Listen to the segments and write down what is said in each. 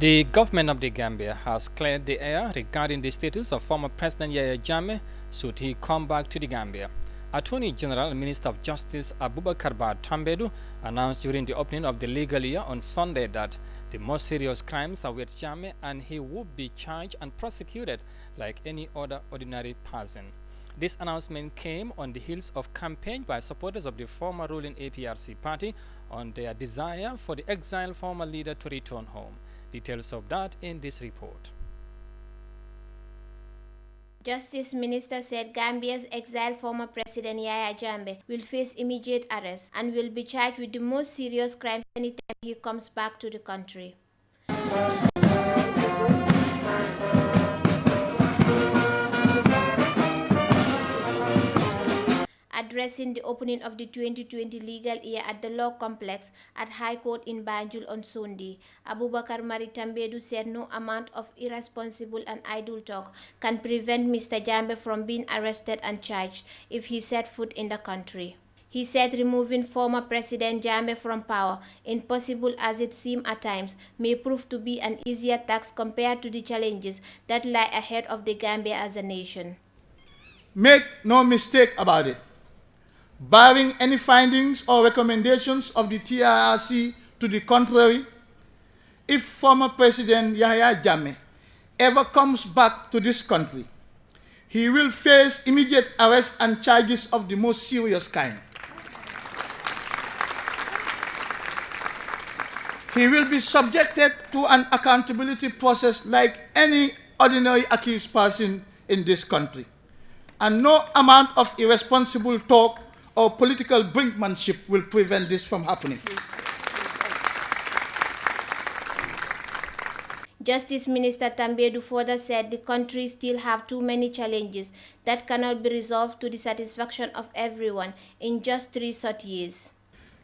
The government of the Gambia has cleared the air regarding the status of former President Yahya Jammeh should he come back to the Gambia. Attorney General and Minister of Justice Abubakar Tambedu announced during the opening of the legal year on Sunday that the most serious crimes await Jammeh and he would be charged and prosecuted like any other ordinary person. This announcement came on the heels of campaign by supporters of the former ruling APRC party on their desire for the exiled former leader to return home. Details of that in this report. Justice Minister said Gambia's exiled former President Yahya Jammeh will face immediate arrest and will be charged with the most serious crimes anytime he comes back to the country. Addressing the opening of the 2020 legal year at the Law Complex at High Court in Banjul on Sunday, Abubakar Tambedu said no amount of irresponsible and idle talk can prevent Mr. Jammeh from being arrested and charged if he set foot in the country. He said removing former President Jammeh from power, impossible as it seemed at times, may prove to be an easier task compared to the challenges that lie ahead of the Gambia as a nation. Make no mistake about it. Barring any findings or recommendations of the TRRC to the contrary, if former President Yahya Jammeh ever comes back to this country, he will face immediate arrest and charges of the most serious kind. He will be subjected to an accountability process like any ordinary accused person in this country, and no amount of irresponsible talk or political brinkmanship will prevent this from happening. Justice Minister Tambedu further said the country still have too many challenges that cannot be resolved to the satisfaction of everyone in just 3 short years.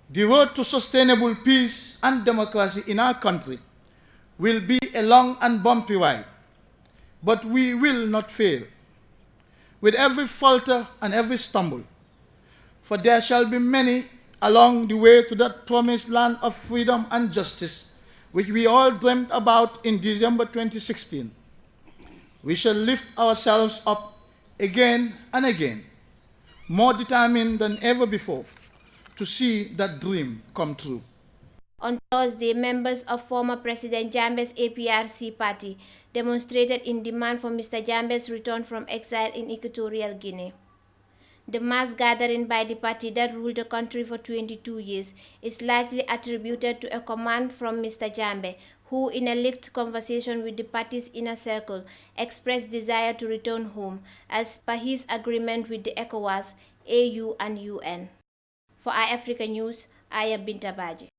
The road to sustainable peace and democracy in our country will be a long and bumpy ride, but we will not fail. With every falter and every stumble, for there shall be many along the way to that promised land of freedom and justice, which we all dreamt about in December 2016. We shall lift ourselves up again and again, more determined than ever before, to see that dream come true. On Thursday, members of former President Jammeh's APRC party demonstrated in demand for Mr. Jammeh's return from exile in Equatorial Guinea. The mass gathering by the party that ruled the country for 22 years is likely attributed to a command from Mr. Jammeh, who in a leaked conversation with the party's inner circle expressed desire to return home as per his agreement with the ECOWAS, AU and UN. For iAfrica News, I am Binta Baji.